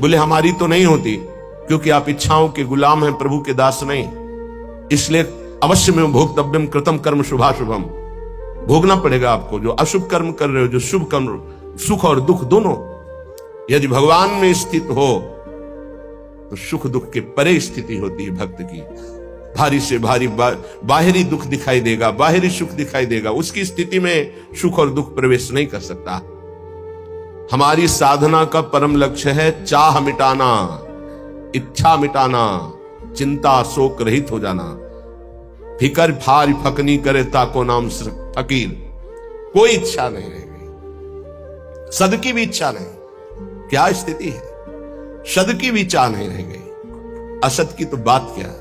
बोले हमारी तो नहीं होती, क्योंकि आप इच्छाओं के गुलाम हैं, प्रभु के दास नहीं। इसलिए अवश्य में भोक्तव्यम कृतम कर्म शुभाशुभम, भोगना पड़ेगा आपको। जो अशुभ कर्म कर रहे हो, जो शुभ कर्म, सुख और दुख दोनों यदि भगवान में स्थित हो तो सुख दुख के परे स्थिति होती है भक्त की। भारी से भारी बाहरी दुख दिखाई देगा, बाहरी सुख दिखाई देगा, उसकी स्थिति में सुख और दुख प्रवेश नहीं कर सकता। हमारी साधना का परम लक्ष्य है चाह मिटाना, इच्छा मिटाना, चिंता शोक रहित हो जाना। फिकर फार फकनी करे ताको नाम फकीर, कोई इच्छा नहीं रह गई, सद की भी इच्छा नहीं। क्या स्थिति है, सद की भी चाह नहीं रह गई, असत की तो बात क्या।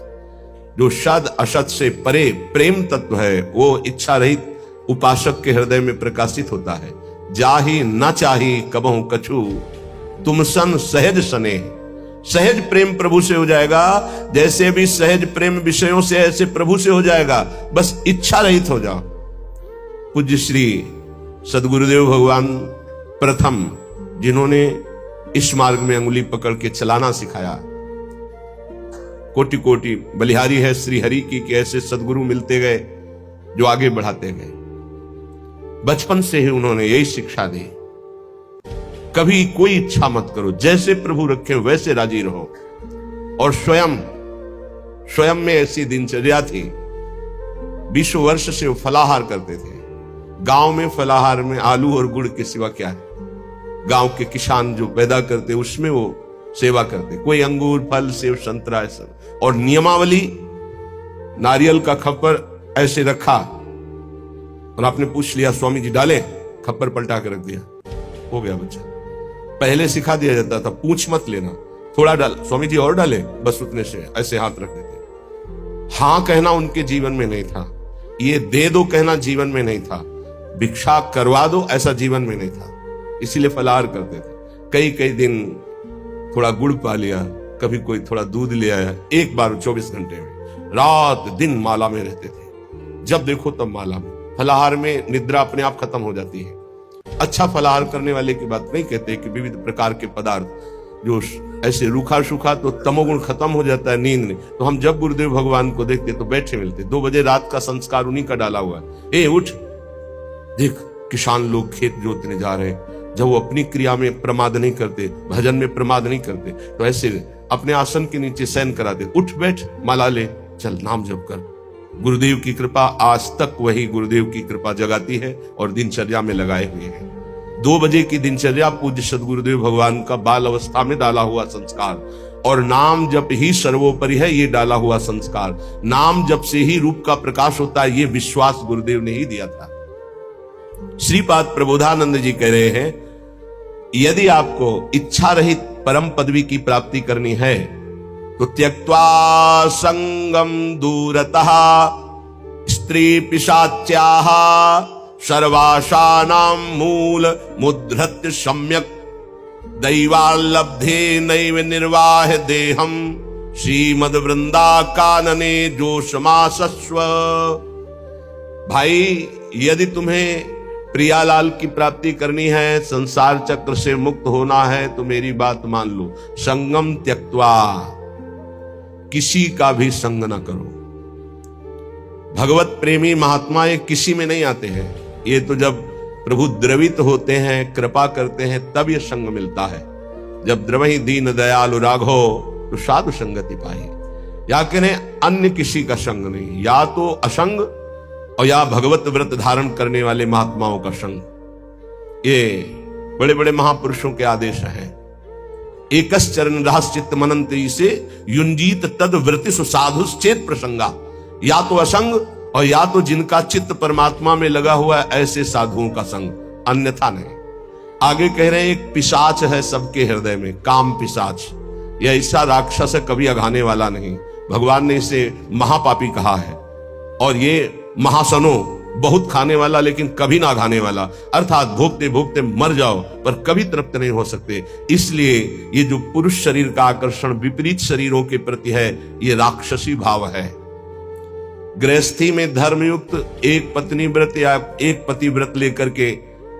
जो सद असत से परे प्रेम तत्व है वो इच्छा रहित उपासक के हृदय में प्रकाशित होता है। जाही न चाही कबहू कछु, तुम सन सहज सने। सहज प्रेम प्रभु से हो जाएगा, जैसे भी सहज प्रेम विषयों से ऐसे प्रभु से हो जाएगा। बस इच्छा रहित हो जाओ। पूज्य श्री सदगुरुदेव भगवान प्रथम जिन्होंने इस मार्ग में अंगुली पकड़ के चलाना सिखाया। कोटि कोटि बलिहारी है श्री हरि की कि ऐसे सदगुरु मिलते गए जो आगे बढ़ाते गए। बचपन से ही उन्होंने यही शिक्षा दी, कभी कोई इच्छा मत करो, जैसे प्रभु रखे वैसे राजी रहो। और स्वयं में ऐसी दिनचर्या थी। 20 वर्ष से वो फलाहार करते थे। गांव में फलाहार में आलू और गुड़ के सिवा क्या है, गांव के किसान जो पैदा करते उसमें वो सेवा करते। कोई अंगूर फल सेब संतरा ऐसा। और नियमावली, नारियल का खप्पर ऐसे रखा और आपने पूछ लिया स्वामी जी डालें, खप्पर पलटा के रख दिया, हो गया बच्चा। पहले सिखा दिया जाता था पूछ मत लेना, थोड़ा डाल, स्वामी जी और डाले, बस उतने से ऐसे हाथ रख देते। हाँ कहना उनके जीवन में नहीं था, ये दे दो कहना जीवन में नहीं था, भिक्षा करवा दो ऐसा जीवन में नहीं था। इसीलिए फलाहार करते थे। कई कई दिन थोड़ा गुड़ पा लिया, कभी कोई थोड़ा दूध ले आया, एक बार 24 घंटे में रात दिन माला में रहते थे। जब देखो तब माला में। फलाहार में निद्रा अपने आप खत्म हो जाती है। अच्छा फलाहार करने वाले की बात नहीं कहते कि विविध प्रकार के पदार्थ जो ऐसे रूखा सूखा तो तमोगुण खत्म हो जाता है नींद में। तो हम जब गुरुदेव भगवान को देखते तो बैठे मिलते। 2 बजे रात का संस्कार उन्हीं का डाला हुआ है। ए उठ, देख किसान लोग खेत जोतने जा रहे हैं। जब वो अपनी क्रिया में प्रमाद नहीं करते, भजन में प्रमाद नहीं करते, तो ऐसे अपने आसन के नीचे शयन कराते। उठ बैठ, माला ले, चल नाम जप कर। गुरुदेव की कृपा आज तक वही गुरुदेव की कृपा जगाती है और दिनचर्या में लगाए हुए हैं। 2 बजे की दिनचर्या पूज्य सदगुरुदेव भगवान का बाल अवस्था में डाला हुआ संस्कार, और नाम जप ही सर्वोपरि है ये डाला हुआ संस्कार। नाम जप से ही रूप का प्रकाश होता है, ये विश्वास गुरुदेव ने ही दिया था। श्रीपाद प्रबोधानंद जी कह रहे हैं, यदि आपको इच्छा रहित परम पदवी की प्राप्ति करनी है तो त्यक्त्वा संगम दूरतः स्त्री पिशाच्याः सर्वासानां मूल मुद्धृत्य सम्यक दैवाल्लब्धे नैव निर्वाह देहम श्रीमद वृंदा कानने जोशमासस्व। भाई, यदि तुम्हें प्रियालाल की प्राप्ति करनी है, संसार चक्र से मुक्त होना है, तो मेरी बात मान लो, संगम त्यक्त्वा, किसी का भी संग न करो। भगवत प्रेमी महात्मा ये किसी में नहीं आते हैं। ये तो जब प्रभु द्रवित होते हैं, कृपा करते हैं, तब ये संग मिलता है। जब द्रवहि दीन दयालु राघो तो साधु संगति पाई। या कहें अन्य किसी का संग नहीं, या तो असंग और या भगवत व्रत धारण करने वाले महात्माओं का संग। ये बड़े बड़े महापुरुषों के आदेश हैं। एकस चरण रहस्चित मनंत्री से युंजीत तद व्रति सुसाधुश्चेत प्रसंगा। या तो असंग और या तो जिनका चित्त परमात्मा में लगा हुआ है, ऐसे साधुओं का संग, अन्यथा नहीं। आगे कह रहे हैं, एक पिशाच है सबके हृदय में, काम पिशाच। यह ऐसा राक्षस है, कभी अघाने वाला नहीं। भगवान ने इसे महापापी कहा है। और ये महासनो, बहुत खाने वाला लेकिन कभी ना खाने वाला, अर्थात भोगते भोगते मर जाओ पर कभी तृप्त नहीं हो सकते। इसलिए ये जो पुरुष शरीर का आकर्षण विपरीत शरीरों के प्रति है, ये राक्षसी भाव है। गृहस्थी में धर्मयुक्त एक पत्नी व्रत या एक पति व्रत लेकर के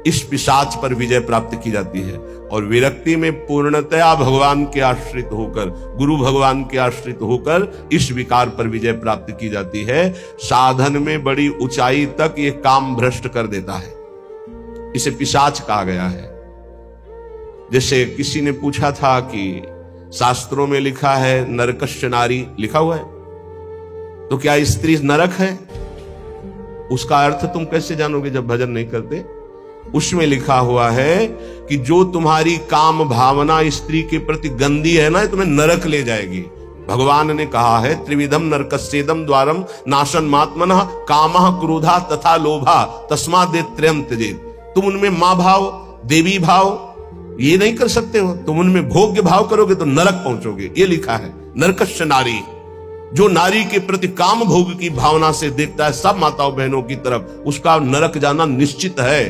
इस पिशाच पर विजय प्राप्त की जाती है। और विरक्ति में पूर्णतया भगवान के आश्रित होकर, गुरु भगवान के आश्रित होकर इस विकार पर विजय प्राप्त की जाती है। साधन में बड़ी ऊंचाई तक ये काम भ्रष्ट कर देता है, इसे पिशाच कहा गया है। जैसे किसी ने पूछा था कि शास्त्रों में लिखा है नरकश्च नारी, लिखा हुआ है, तो क्या स्त्री नरक है? उसका अर्थ तुम कैसे जानोगे जब भजन नहीं करते? उसमें लिखा हुआ है कि जो तुम्हारी काम भावना स्त्री के प्रति गंदी है ना, तुम्हें नरक ले जाएगी। भगवान ने कहा है त्रिविधम नरकस्येदम द्वारम नाशन मात्मनः कामः क्रोधा तथा लोभा तस्माद् त्रयम् त्यजेत्। तुम उनमें मां भाव, देवी भाव ये नहीं कर सकते हो, तुम उनमें भोग्य भाव करोगे तो नरक पहुंचोगे। ये लिखा है नरकश्च नारी। जो नारी के प्रति काम भोग की भावना से देखता है सब माताओं बहनों की तरफ, उसका नरक जाना निश्चित है।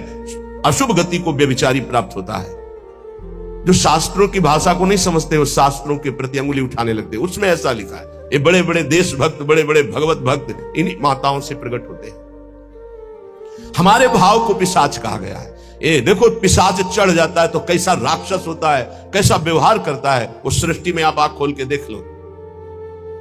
अशुभ गति को व्यभिचारी प्राप्त होता है। जो शास्त्रों की भाषा को नहीं समझते वो शास्त्रों के प्रति अंगुली उठाने लगते, उसमें ऐसा लिखा है। ये बड़े बड़े देशभक्त, बड़े बड़े भगवत भक्त इन्हीं माताओं से प्रकट होते हैं। हमारे भाव को पिशाच कहा गया है। ये देखो पिशाच चढ़ जाता है तो कैसा राक्षस होता है, कैसा व्यवहार करता है, उस सृष्टि में आप आंख खोल के देख लो।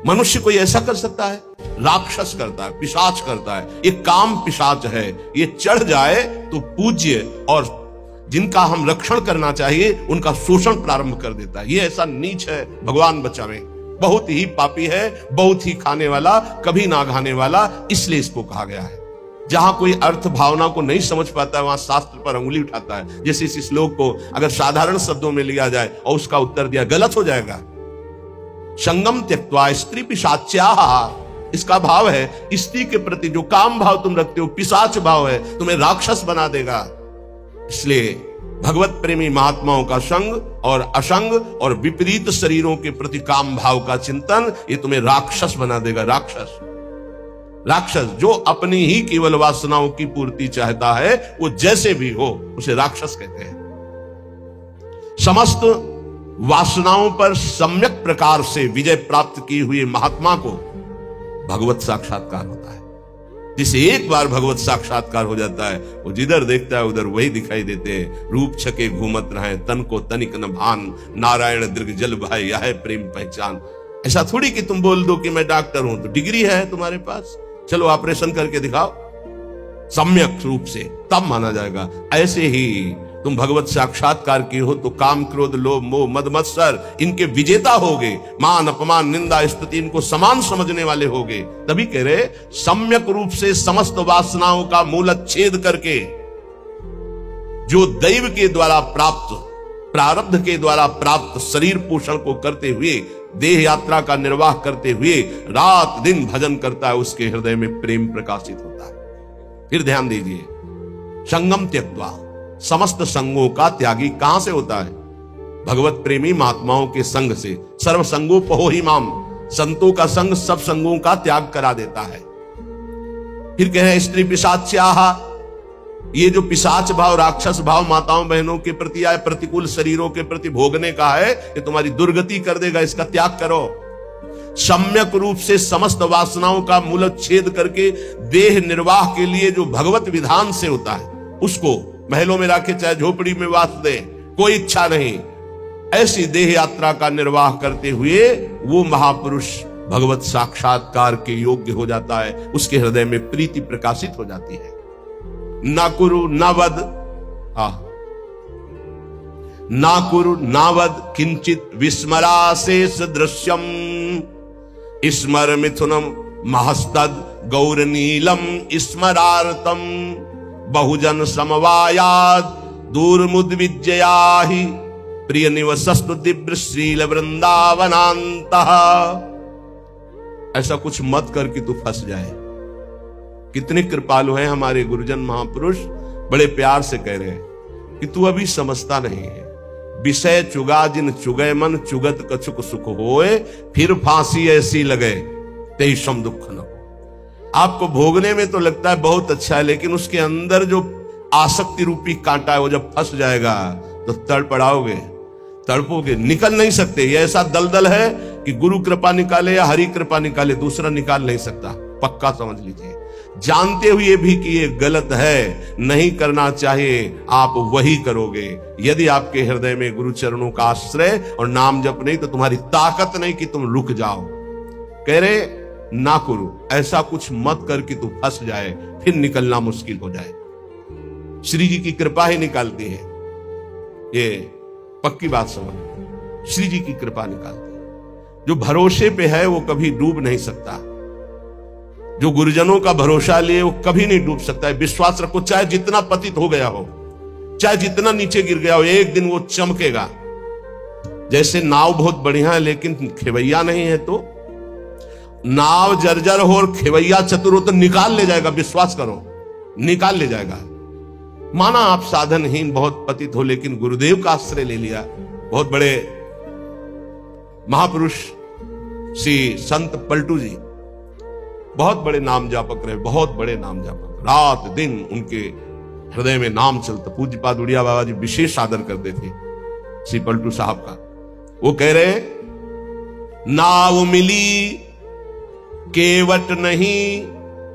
मनुष्य कोई ऐसा कर सकता है? राक्षस करता है, पिशाच करता है। ये काम पिशाच है। ये चढ़ जाए तो पूज्य और जिनका हम रक्षण करना चाहिए उनका शोषण प्रारंभ कर देता है। ये ऐसा नीच है, भगवान बचावे। बहुत ही पापी है, बहुत ही खाने वाला, कभी ना खाने वाला, इसलिए इसको कहा गया है। जहां कोई अर्थ भावना को नहीं समझ पाता है वहां शास्त्र पर अंगुली उठाता है। जैसे इस श्लोक को अगर साधारण शब्दों में लिया जाए और उसका उत्तर दिया, गलत हो जाएगा। संगम त्यक्त्वा स्त्री पिशाच्याः, इसका भाव है स्त्री के प्रति जो काम भाव तुम रखते हो पिशाच भाव है, तुम्हें राक्षस बना देगा। इसलिए भगवत प्रेमी महात्माओं का संग और असंग और विपरीत शरीरों के प्रति काम भाव का चिंतन ये तुम्हें राक्षस बना देगा। राक्षस राक्षस जो अपनी ही केवल वासनाओं की पूर्ति चाहता है, वो जैसे भी हो उसे राक्षस कहते हैं। समस्त वासनाओं पर सम्यक प्रकार से विजय प्राप्त की हुई महात्मा को भगवत साक्षात्कार होता है। जिसे एक बार भगवत साक्षात्कार हो जाता है वो जिधर देखता है उधर वही दिखाई देते हैं। रूप छके घूमत रहे, तन को तनिक न भान, नारायण दीर्घ जल भाई यह है प्रेम पहचान। ऐसा थोड़ी कि तुम बोल दो कि मैं डॉक्टर हूं तो डिग्री है तुम्हारे पास, चलो ऑपरेशन करके दिखाओ, सम्यक रूप से तब माना जाएगा। ऐसे ही तुम भगवत साक्षात्कार की हो तो काम क्रोध लोभ मोह मद मत्सर इनके विजेता होगे। मान अपमान निंदा स्तुति इनको समान समझने वाले होगे। तभी कह रहे सम्यक रूप से समस्त वासनाओं का मूलच्छेद करके जो दैव के द्वारा प्राप्त, प्रारब्ध के द्वारा प्राप्त शरीर पोषण को करते हुए, देह यात्रा का निर्वाह करते हुए रात दिन भजन करता है, उसके हृदय में प्रेम प्रकाशित होता है। फिर ध्यान दीजिए, संगम त्यक्त्वा, समस्त संगों का त्यागी कहां से होता है? भगवत प्रेमी महात्माओं के संग से। सर्व संगोपहो ही माम, संतों का संग सब संगों का त्याग करा देता है। फिर कह रहे स्त्री पिशाच्याः, ये जो पिशाच भाव, राक्षस भाव माताओं बहनों के प्रति आए, प्रतिकूल शरीरों के प्रति भोगने का है, ये तुम्हारी दुर्गति कर देगा, इसका त्याग करो। सम्यक रूप से समस्त वासनाओं का मूलच्छेद करके देह निर्वाह के लिए जो भगवत विधान से होता है उसको महलों में रखे चाहे झोपड़ी में वास दे, कोई इच्छा नहीं, ऐसी देह यात्रा का निर्वाह करते हुए वो महापुरुष भगवत साक्षात्कार के योग्य हो जाता है। उसके हृदय में प्रीति प्रकाशित हो जाती है। ना कुरु ना वद, ना कुरु ना वद किंचित विस्मराशेष दृश्यम, स्मर मिथुनम महस्तद गौरनीलम स्मरार्तम, बहुजन समवायाद दूरमुद्विजयाहि, प्रिय निवसस्तु दिव्य श्रील वृंदावनांतः। ऐसा कुछ मत कर कि तू फंस जाए। कितने कृपालु हैं हमारे गुरुजन महापुरुष, बड़े प्यार से कह रहे हैं कि तू अभी समझता नहीं है। विषय चुगा जिन चुगय मन, चुगत कछुक सुख होए, फिर फांसी ऐसी लगे तेईसम दुख न हो। आपको भोगने में तो लगता है बहुत अच्छा है, लेकिन उसके अंदर जो आसक्ति रूपी कांटा है वो जब फंस जाएगा तो तड़पड़ाओगे, तड़पोगे, निकल नहीं सकते। ये ऐसा दलदल है कि गुरु कृपा निकाले या हरि कृपा निकाले, दूसरा निकाल नहीं सकता, पक्का समझ लीजिए। जानते हुए भी कि ये गलत है, नहीं करना चाहिए, आप वही करोगे। यदि आपके हृदय में गुरु चरणों का आश्रय और नाम जप नहीं, तो तुम्हारी ताकत नहीं कि तुम रुक जाओ। कह रहे ना करो, ऐसा कुछ मत कर कि तू फंस जाए, फिर निकलना मुश्किल हो जाए। श्री जी की कृपा ही निकालती है, ये पक्की बात समझ। श्री जी की कृपा निकालती है। जो भरोसे पे है वो कभी डूब नहीं सकता। जो गुरुजनों का भरोसा लिए वो कभी नहीं डूब सकता है। विश्वास रखो, चाहे जितना पतित हो गया हो, चाहे जितना नीचे गिर गया हो, एक दिन वो चमकेगा। जैसे नाव बहुत बढ़िया है लेकिन खेवैया नहीं है, तो नाव जर्जर हो और खेवैया चतुर हो तो निकाल ले जाएगा। विश्वास करो, निकाल ले जाएगा। माना आप साधनहीन बहुत पतित हो, लेकिन गुरुदेव का आश्रय ले लिया। बहुत बड़े महापुरुष श्री संत पलटू जी बहुत बड़े नाम जापक रहे, बहुत बड़े नाम जापक। रात दिन उनके हृदय में नाम चलता। पूज्यपाद उड़िया बाबा जी विशेष आदर करते थे श्री पलटू साहब का। वो कह रहे, नाव मिली केवट नहीं,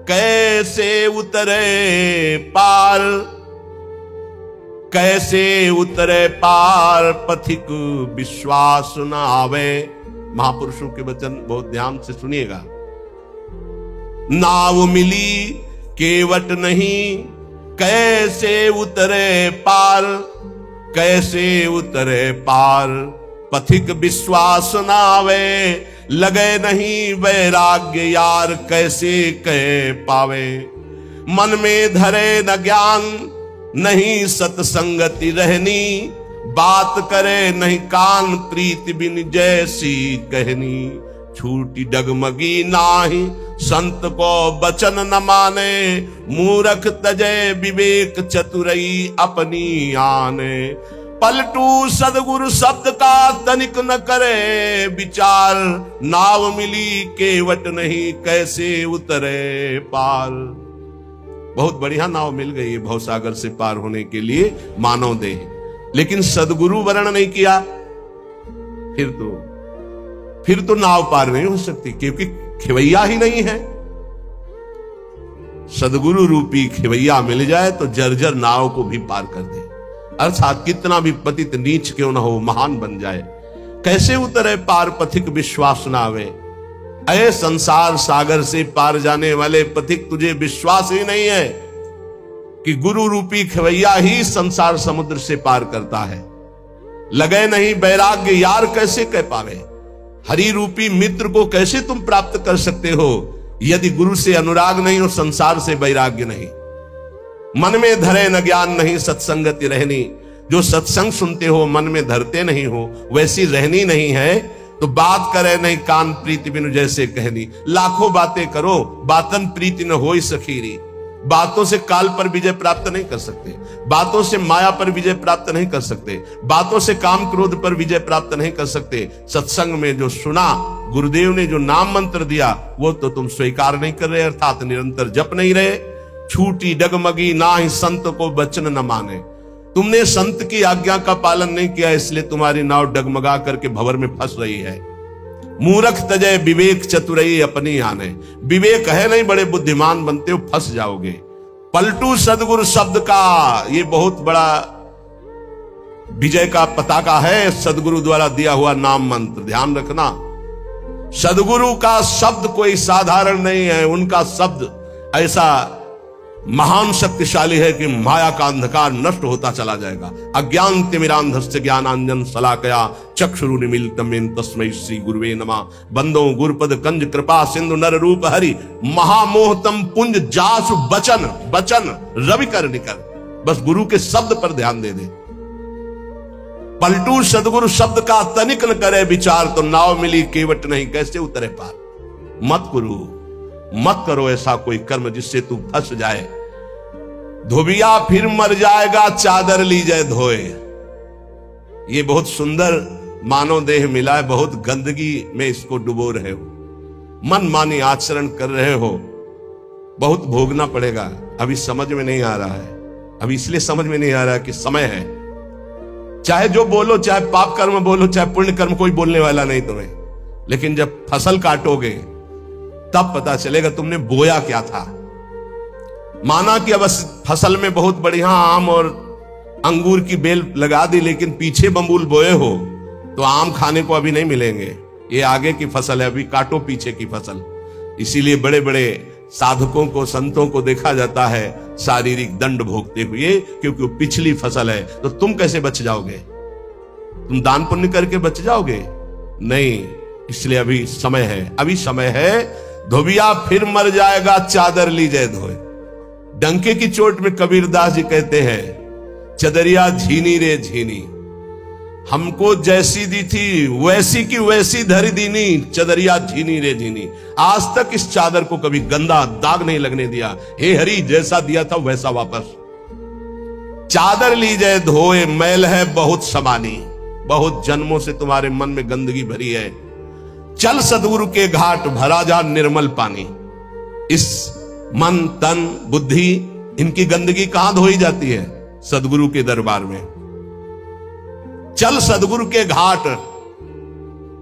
कैसे उतरे पार, कैसे उतरे पार, पथिक विश्वास न आवे। महापुरुषों के वचन बहुत ध्यान से सुनिएगा। नाव मिली केवट नहीं, कैसे उतरे पार, कैसे उतरे पार, पथिक विश्वास न आवे। लगे नहीं वैराग्य यार, कैसे कह पावे। मन में धरे न ज्ञान, नहीं सत्संगति रहनी, बात करे नहीं कान, प्रीति बिन जैसी कहनी। छूटी डगमगी नाही, संत को बचन न माने, मूरख तजय विवेक चतुरई अपनी आने। पलटू सदगुरु शब्द का तनिक न करे विचार, नाव मिली केवट नहीं, कैसे उतरे पार। बहुत बढ़िया नाव मिल गई है भवसागर से पार होने के लिए मानव देह, लेकिन सदगुरु वर्ण नहीं किया, फिर तो नाव पार नहीं हो सकती, क्योंकि खेवैया ही नहीं है। सदगुरु रूपी खेवैया मिल जाए तो जर्जर नाव को भी पार कर दे। अर्थात कितना भी पतित नीच क्यों ना हो, महान बन जाए। कैसे उतरे पार, पथिक विश्वास ना आवे। अये संसार सागर से पार जाने वाले पथिक, तुझे विश्वास ही नहीं है कि गुरु रूपी खेवैया ही संसार समुद्र से पार करता है। लगे नहीं वैराग्य यार, कैसे कह पावे। हरि रूपी मित्र को कैसे तुम प्राप्त कर सकते हो, यदि गुरु से अनुराग नहीं और संसार से वैराग्य नहीं। मन में धरे न ज्ञान, नहीं सत्संगति रहनी। जो सत्संग सुनते हो मन में धरते नहीं हो, वैसी रहनी नहीं है, तो बात करे नहीं कान, प्रीति बिनु जैसे कहनी। लाखों बातें करो, बातन प्रीति न होई सखीरी। बातों से काल पर विजय प्राप्त नहीं कर सकते, बातों से माया पर विजय प्राप्त नहीं कर सकते, बातों से काम क्रोध पर विजय प्राप्त नहीं कर सकते। सत्संग में जो सुना, गुरुदेव ने जो नाम मंत्र दिया, वो तो तुम स्वीकार नहीं कर रहे, अर्थात निरंतर जप नहीं रहे। छूटी डगमगी नाही, संत को वचन न माने। तुमने संत की आज्ञा का पालन नहीं किया, इसलिए तुम्हारी नाव डगमगा करके भंवर में फंस रही है। मूरख तजय विवेक चतुरई अपनी आने। विवेक है नहीं, बड़े बुद्धिमान बनते हो, फंस जाओगे। पलटू सदगुरु शब्द का ये बहुत बड़ा विजय का पताका है, सदगुरु द्वारा दिया हुआ नाम मंत्र। ध्यान रखना, सदगुरु का शब्द कोई साधारण नहीं है। उनका शब्द ऐसा महान शक्तिशाली है कि माया का अंधकार नष्ट होता चला जाएगा। अज्ञान तिमिरांधस्य ज्ञानांजन शलाकया चक्षुरुन्मीलितं येन तस्मै श्री गुरुवे नमः। बंदो गुरुपद कंज कृपा सिंधु नर रूप हरि, महामोहतम पुंज जासु बचन बचन रवि कर निकर। बस गुरु के शब्द पर ध्यान दे दे। पलटू सदगुरु शब्द का तनिक न करे विचार, तो नाव मिली केवट नहीं, कैसे उतरे पार। मत करो ऐसा कोई कर्म जिससे तू फंस जाए। धोबिया फिर मर जाएगा, चादर ली जाए धोए। ये बहुत सुंदर मानव देह मिला है, बहुत गंदगी में इसको डुबो रहे हो, मन मानी आचरण कर रहे हो, बहुत भोगना पड़ेगा। अभी समझ में नहीं आ रहा है, अभी इसलिए समझ में नहीं आ रहा कि समय है। चाहे जो बोलो, चाहे पाप कर्म बोलो, चाहे पुण्य कर्म, कोई बोलने वाला नहीं तुम्हें। लेकिन जब फसल काटोगे तब पता चलेगा तुमने बोया क्या था। माना कि अब फसल में बहुत बढ़िया आम और अंगूर की बेल लगा दी, लेकिन पीछे बम्बूल बोए हो तो आम खाने को अभी नहीं मिलेंगे। ये आगे की फसल है, अभी काटो पीछे की फसल। इसीलिए बड़े बड़े साधकों को, संतों को देखा जाता है शारीरिक दंड भोगते हुए, क्योंकि वो पिछली फसल है। तो तुम कैसे बच जाओगे? तुम दान पुण्य करके बच जाओगे? नहीं। इसलिए अभी समय है, अभी समय है। धोबिया फिर मर जाएगा, चादर लीजिए धोए। डंके की चोट में कबीरदास जी कहते हैं, चदरिया झीनी रे झीनी, हमको जैसी दी थी वैसी की वैसी धरी दीनी, चदरिया झीनी रे झीनी। आज तक इस चादर को कभी गंदा दाग नहीं लगने दिया। हे हरि, जैसा दिया था वैसा वापस। चादर लीजिए धोए, मैल है बहुत समानी, बहुत जन्मों से तुम्हारे मन में गंदगी भरी है। चल सदगुरु के घाट, भरा जा निर्मल पानी। इस मन, तन, बुद्धि, इनकी गंदगी कहां धोई जाती है? सदगुरु के दरबार में। चल सदगुरु के घाट,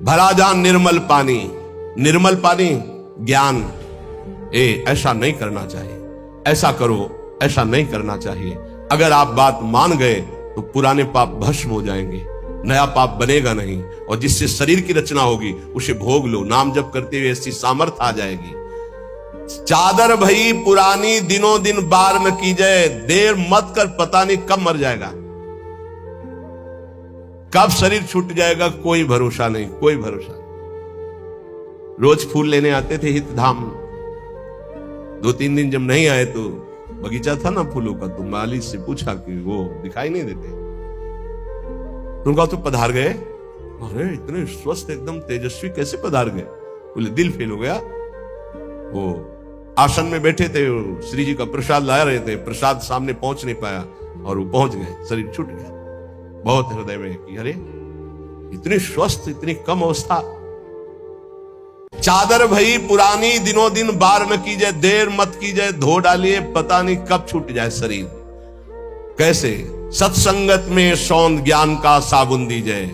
भरा जा निर्मल पानी। निर्मल पानी ज्ञान। ऐसा नहीं करना चाहिए, ऐसा करो, ऐसा नहीं करना चाहिए। अगर आप बात मान गए तो पुराने पाप भस्म हो जाएंगे, नया पाप बनेगा नहीं। और जिससे शरीर की रचना होगी उसे भोग लो। नाम जप करते हुए ऐसी सामर्थ आ जाएगी। चादर भई पुरानी, दिनों दिन बार न की जाए। देर मत कर, पता नहीं कब मर जाएगा, कब शरीर छूट जाएगा, कोई भरोसा नहीं, कोई भरोसा नहीं। रोज फूल लेने आते थे हित धाम। 2-3 दिन जब नहीं आए तो बगीचा था ना फूलों का, तो माली से पूछा कि वो दिखाई नहीं देते। तो उनका तो पधार गए। अरे इतने स्वस्थ एकदम तेजस्वी कैसे पधार गए? बोले दिल फेल हो गया। वो आसन में बैठे थे, श्री जी का प्रसाद ला रहे थे, प्रसाद सामने पहुंच नहीं पाया और वो पहुंच गए, शरीर छूट गया। बहुत हृदय में कि अरे इतनी स्वस्थ, इतनी कम अवस्था। चादर भई पुरानी, दिनों दिन बार न कीजिए। देर मत कीजिए, धो डालिए, पता नहीं कब छूट जाए शरीर। कैसे? सत्संगत में सौंद ज्ञान का साबुन दीजिए।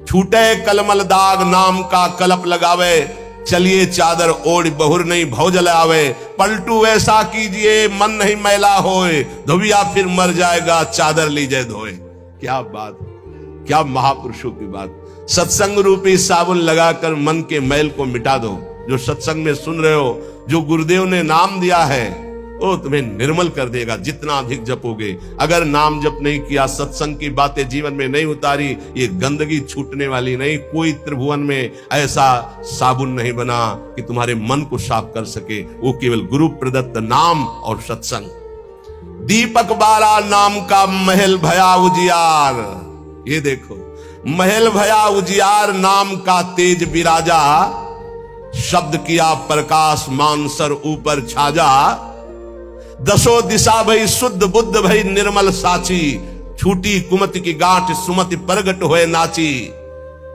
छूटे कलमल दाग, नाम का कलप लगावे। चलिए चादर ओढ़, बहुर नहीं भव जलावे। पलटू ऐसा कीजिए, मन नहीं मैला होए। धोबिया फिर मर जाएगा, चादर लीजिए धोए। क्या बात, क्या महापुरुषों की बात। सत्संग रूपी साबुन लगाकर मन के मैल को मिटा दो। जो सत्संग में सुन रहे हो, जो गुरुदेव ने नाम दिया है, वो तुम्हें निर्मल कर देगा जितना अधिक जपोगे। अगर नाम जप नहीं किया, सत्संग की बातें जीवन में नहीं उतारी, ये गंदगी छूटने वाली नहीं। कोई त्रिभुवन में ऐसा साबुन नहीं बना कि तुम्हारे मन को साफ कर सके। वो केवल गुरु प्रदत्त नाम और सत्संग। दीपक बारा नाम का महल भया उजियार। ये देखो, महल भया उजियार, नाम का तेज विराजा। शब्द किया प्रकाश, मानसर ऊपर छाजा। दसों दिशा भई शुद्ध, बुद्ध भई निर्मल साची। छूटी कुमति की गांठ, सुमति प्रगट होए नाची।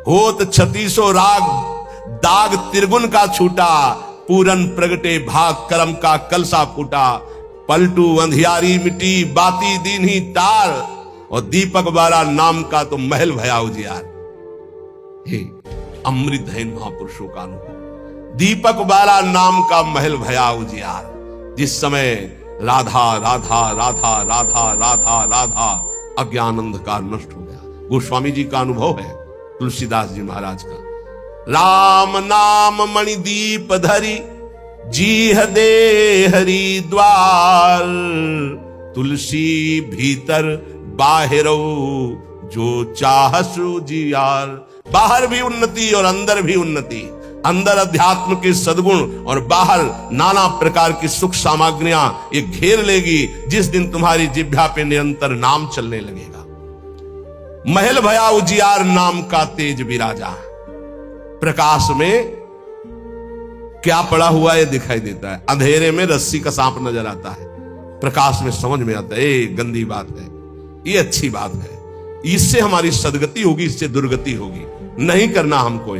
होत 36 राग, दाग त्रिगुण का छूटा। पूरन प्रगटे भाग, कर्म का कलसा फूटा। पलटू अंधियारी मिटी, बाती दीन्ही तार। और दीपक बारा नाम का तो महल भया उजियार। हे अमृत है महापुरुषों का अनुभव। दीपक बारा नाम का महल भया उजियार। जिस समय राधा राधा राधा राधा राधा राधा, अज्ञान अंधकार नष्ट हो गया। गोस्वामी जी का अनुभव है, तुलसीदास जी महाराज का। राम नाम मणिदीप धरी, जीह दे हरि द्वार। तुलसी भीतर बाहरो, जो चाहसु जियार। बाहर भी उन्नति और अंदर भी उन्नति। अंदर अध्यात्म के सद्गुण और बाहर नाना प्रकार की सुख सामग्रियां ये घेर लेगी, जिस दिन तुम्हारी जिह्वा पे निरंतर नाम चलने लगेगा। महल भया उजियार, नाम का तेज विराजा। प्रकाश में क्या पड़ा हुआ है दिखाई देता है, अंधेरे में रस्सी का सांप नजर आता है, प्रकाश में समझ में आता है ये गंदी बात है, ये अच्छी बात है, इससे हमारी सदगति होगी, इससे दुर्गति होगी, नहीं करना हमको।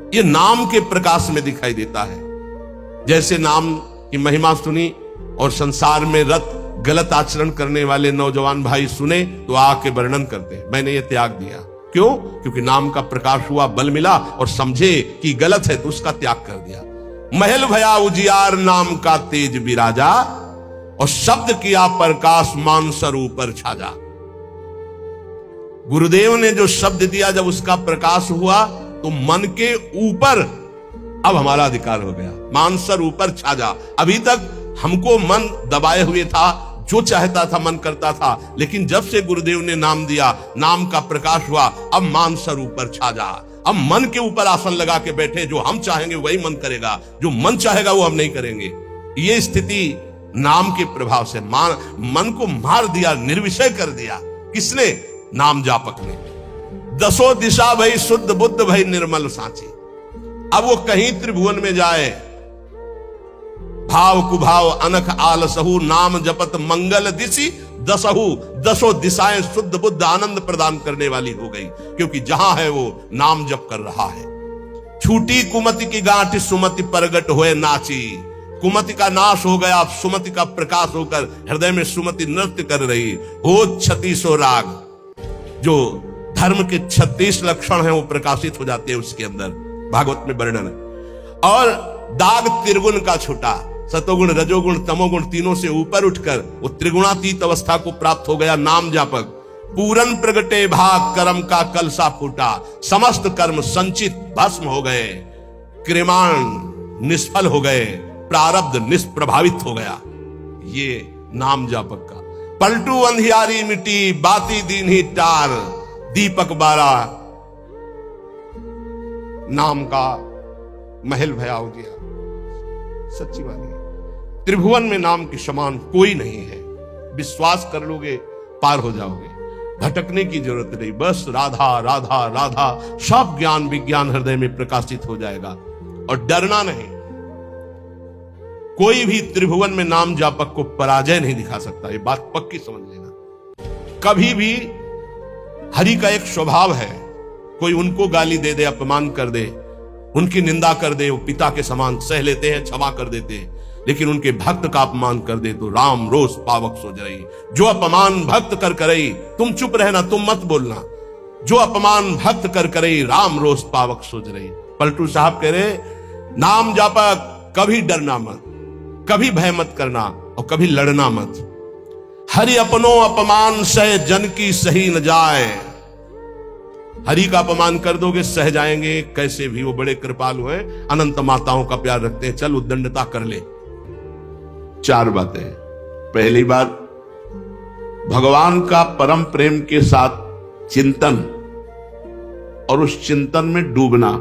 ये नाम के प्रकाश में दिखाई देता है। जैसे नाम की महिमा सुनी और संसार में रत गलत आचरण करने वाले नौजवान भाई सुने तो आके वर्णन करते, मैंने ये त्याग दिया। क्यों? क्योंकि नाम का प्रकाश हुआ, बल मिला और समझे कि गलत है तो उसका त्याग कर दिया। महल भया उजियार, नाम का तेज विराजा। और शब्द किया प्रकाश मानसर ऊपर छा जा। गुरुदेव ने जो शब्द दिया, जब उसका प्रकाश हुआ तो मन के ऊपर अब हमारा अधिकार हो गया। मानसर ऊपर छा जा। अभी तक हमको मन दबाए हुए था, जो चाहता था मन करता था, लेकिन जब से गुरुदेव ने नाम दिया, नाम का प्रकाश हुआ, अब मानसर ऊपर छा जा। अब मन के ऊपर आसन लगा के बैठे, जो हम चाहेंगे वही मन करेगा, जो मन चाहेगा वो हम नहीं करेंगे। ये स्थिति नाम के प्रभाव से मन को मार दिया, निर्विषय कर दिया। किसने? नाम जापक ने। दसों दिशा भई शुद्ध बुद्ध भई निर्मल सांची। अब वो कहीं त्रिभुवन में जाए, भाव कुभाव अनख आलसहु नाम जपत मंगल दिशि दसहु। दसों दिशाएं शुद्ध बुद्ध आनंद प्रदान करने वाली हो गई, क्योंकि जहां है वो नाम जप कर रहा है। छूटी कुमति की गांठ सुमति प्रगट होए नाची। कुमति का नाश हो गया, सुमति का प्रकाश होकर हृदय में सुमति नृत्य कर रही। हो 36 राग, जो धर्म के 36 लक्षण हैं वो प्रकाशित हो जाते हैं उसके अंदर, भागवत में वर्णन है। और दाग त्रिगुण का छूटा, सतोगुण रजोगुण तमोगुण तीनों से ऊपर उठकर वो त्रिगुणातीत अवस्था को प्राप्त हो गया नाम जापक। पूरन प्रगटे भाग कर्म का कलसा फूटा। समस्त कर्म संचित भस्म हो गए, क्रिमाण निष्फल हो गए, प्रारब्ध निष्प्रभावित हो गया। ये नाम जापक का। पलटू अंधियारी मिट्टी बाती दीन ही टार। दीपक बारा नाम का महल भया उजिया। सच्ची बात है, त्रिभुवन में नाम के समान कोई नहीं है। विश्वास कर लोगे पार हो जाओगे, भटकने की जरूरत नहीं। बस राधा राधा राधा, सब ज्ञान विज्ञान हृदय में प्रकाशित हो जाएगा। और डरना नहीं, कोई भी त्रिभुवन में नाम जापक को पराजय नहीं दिखा सकता। ये बात पक्की समझ लेना। कभी भी हरि का एक स्वभाव है, कोई उनको गाली दे दे, अपमान कर दे, उनकी निंदा कर दे, वो पिता के समान सह लेते हैं, क्षमा कर देते हैं। लेकिन उनके भक्त का अपमान कर दे तो राम रोष पावक सो जरई। जो अपमान भक्त कर करई, तुम चुप रहना, तुम मत बोलना। जो अपमान भक्त कर करई, राम रोष पावक सो जरई। पलटू साहब कह रहे, नाम जापक कभी डरना मत, कभी भय मत करना और कभी लड़ना मत। हरि अपनो अपमान सह जन की सही न जाए। हरि का अपमान कर दोगे सह जाएंगे, कैसे भी वो बड़े कृपालु हैं, अनंत माताओं का प्यार रखते हैं। चल उद्दंडता कर ले। 4 बातें। पहली बात, भगवान का परम प्रेम के साथ चिंतन और उस चिंतन में डूबना।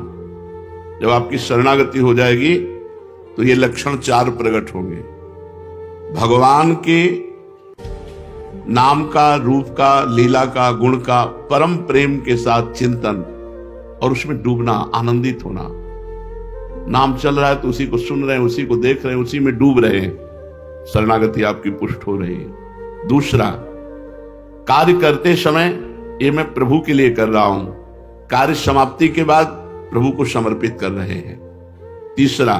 जब आपकी शरणागति हो जाएगी तो ये लक्षण 4 प्रकट होंगे। भगवान के नाम का, रूप का, लीला का, गुण का परम प्रेम के साथ चिंतन और उसमें डूबना, आनंदित होना। नाम चल रहा है तो उसी को सुन रहे हैं, उसी को देख रहे हैं, उसी में डूब रहे हैं, शरणागति आपकी पुष्ट हो रही है। दूसरा, कार्य करते समय ये मैं प्रभु के लिए कर रहा हूं, कार्य समाप्ति के बाद प्रभु को समर्पित कर रहे हैं। तीसरा,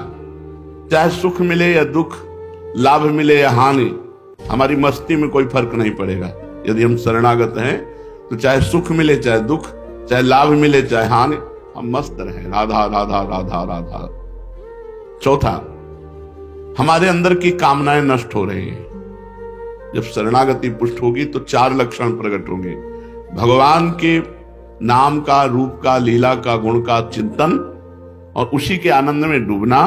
चाहे सुख मिले या दुख, लाभ मिले या हानि, हमारी मस्ती में कोई फर्क नहीं पड़ेगा। यदि हम शरणागत हैं तो चाहे सुख मिले चाहे दुख, चाहे लाभ मिले चाहे हानि, हम मस्त रहें, राधा राधा राधा राधा। चौथा, हमारे अंदर की कामनाएं नष्ट हो रही हैं। जब शरणागति पुष्ट होगी तो 4 लक्षण प्रकट होंगे। भगवान के नाम का, रूप का, लीला का, गुण का चिंतन और उसी के आनंद में डूबना।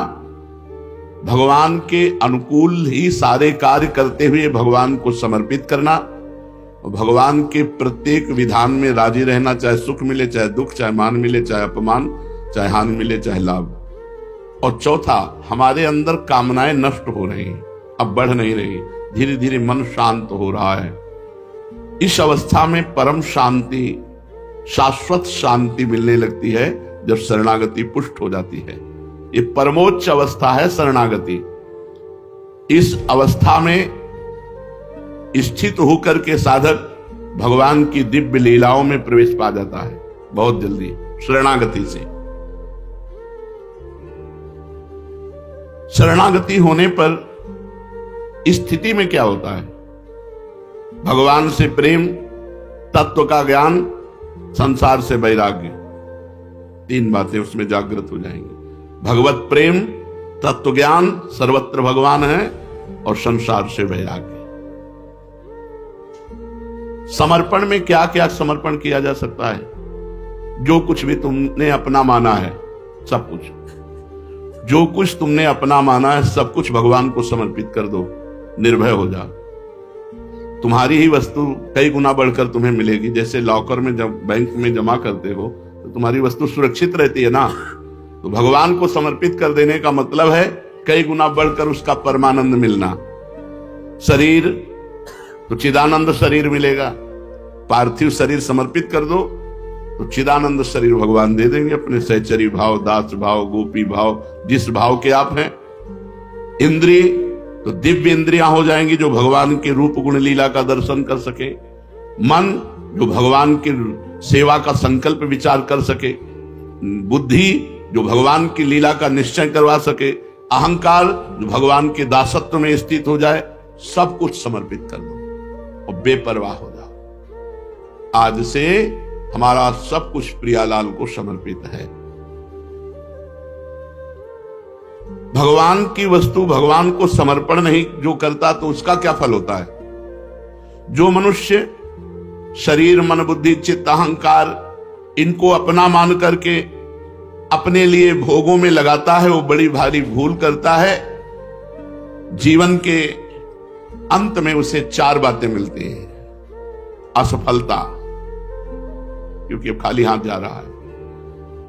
भगवान के अनुकूल ही सारे कार्य करते हुए भगवान को समर्पित करना और भगवान के प्रत्येक विधान में राजी रहना, चाहे सुख मिले चाहे दुख, चाहे मान मिले चाहे अपमान, चाहे हानि मिले चाहे लाभ। और चौथा, हमारे अंदर कामनाएं नष्ट हो रही, अब बढ़ नहीं रही, धीरे धीरे मन शांत हो रहा है। इस अवस्था में परम शांति, शाश्वत शांति मिलने लगती है जब शरणागति पुष्ट हो जाती है। ये परमोच्च अवस्था है शरणागति। इस अवस्था में स्थित होकर के साधक भगवान की दिव्य लीलाओं में प्रवेश पा जाता है बहुत जल्दी शरणागति से। शरणागति होने पर स्थिति में क्या होता है? भगवान से प्रेम, तत्व का ज्ञान, संसार से वैराग्य, 3 बातें उसमें जागृत हो जाएंगी। भगवत प्रेम, तत्व ज्ञान, सर्वत्र भगवान है, और संसार से वैराग्य। समर्पण में क्या क्या समर्पण किया जा सकता है? जो कुछ भी तुमने अपना माना है, सब कुछ, जो कुछ तुमने अपना माना है, सब कुछ भगवान को समर्पित कर दो। निर्भय हो जाओ। तुम्हारी ही वस्तु कई गुना बढ़कर तुम्हें मिलेगी। जैसे लॉकर में जब बैंक में जमा करते हो तो तुम्हारी वस्तु सुरक्षित रहती है ना, तो भगवान को समर्पित कर देने का मतलब है कई गुना बढ़कर उसका परमानंद मिलना। शरीर तो चिदानंद शरीर मिलेगा। पार्थिव शरीर समर्पित कर दो तो चिदानंद शरीर भगवान दे देंगे अपने सहचरी भाव, दास भाव, गोपी भाव, जिस भाव के आप हैं। इंद्रिय तो दिव्य इंद्रियां हो जाएंगी जो भगवान के रूप गुण लीला का दर्शन कर सके। मन जो भगवान की सेवा का संकल्प विचार कर सके। बुद्धि जो भगवान की लीला का निश्चय करवा सके। अहंकार जो भगवान के दासत्व में स्थित हो जाए। सब कुछ समर्पित कर दो और बेपरवाह हो जाओ। आज से हमारा सब कुछ प्रियालाल को समर्पित है। भगवान की वस्तु भगवान को समर्पण नहीं जो करता तो उसका क्या फल होता है? जो मनुष्य शरीर, मन, बुद्धि, चित्त, अहंकार इनको अपना मान करके अपने लिए भोगों में लगाता है, वो बड़ी भारी भूल करता है। जीवन के अंत में उसे चार बातें मिलती हैं। असफलता, क्योंकि अब खाली हाथ जा रहा है।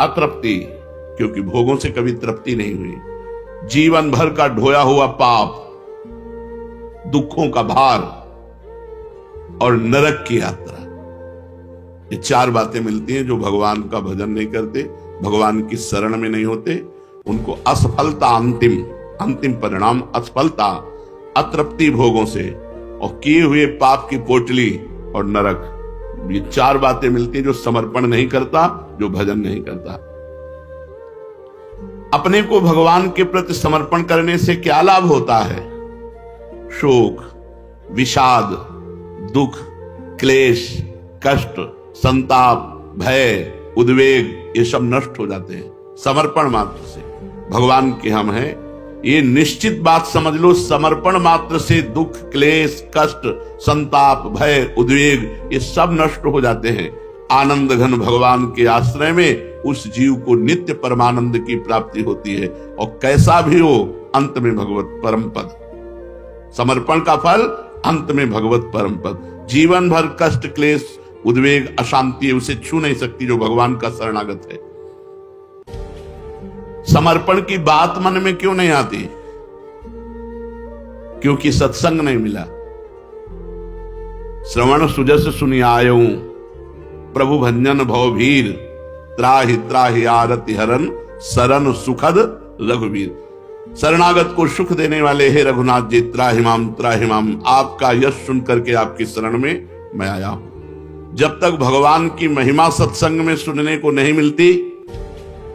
अतृप्ति, क्योंकि भोगों से कभी तृप्ति नहीं हुई। जीवन भर का ढोया हुआ पाप, दुखों का भार और नरक की यात्रा। ये चार बातें मिलती हैं जो भगवान का भजन नहीं करते, भगवान की शरण में नहीं होते। उनको असफलता, अंतिम परिणाम असफलता, अतृप्ति भोगों से और किए हुए पाप की पोटली और नरक। ये चार बातें मिलती हैं जो समर्पण नहीं करता, जो भजन नहीं करता। अपने को भगवान के प्रति समर्पण करने से क्या लाभ होता है? शोक, विषाद, दुख, क्लेश, कष्ट, संताप, भय, उद्वेग, ये सब नष्ट हो जाते हैं समर्पण मात्र से। भगवान के हम हैं, ये निश्चित बात समझ लो। समर्पण मात्र से दुख, क्लेश, कष्ट, संताप, भय, उद्वेग ये सब नष्ट हो जाते हैं। आनंद घन भगवान के आश्रय में उस जीव को नित्य परमानंद की प्राप्ति होती है। और कैसा भी हो, अंत में भगवत परम पद। समर्पण का फल अंत में भगवत परम पद। जीवन भर कष्ट, क्लेश, उद्वेग, अशांति उसे छू नहीं सकती जो भगवान का शरणागत है। समर्पण की बात मन में क्यों नहीं आती? क्योंकि सत्संग नहीं मिला। श्रवण सुजस सुनि आयऊ, प्रभु भंजन भवभीर, त्राहि त्राहि आरति हरन, सरन सुखद रघुवीर। शरणागत को सुख देने वाले हे रघुनाथ जी, त्राहिमाम त्राहिमाम, आपका यश सुन करके आपकी शरण में मैं आया हूं। जब तक भगवान की महिमा सत्संग में सुनने को नहीं मिलती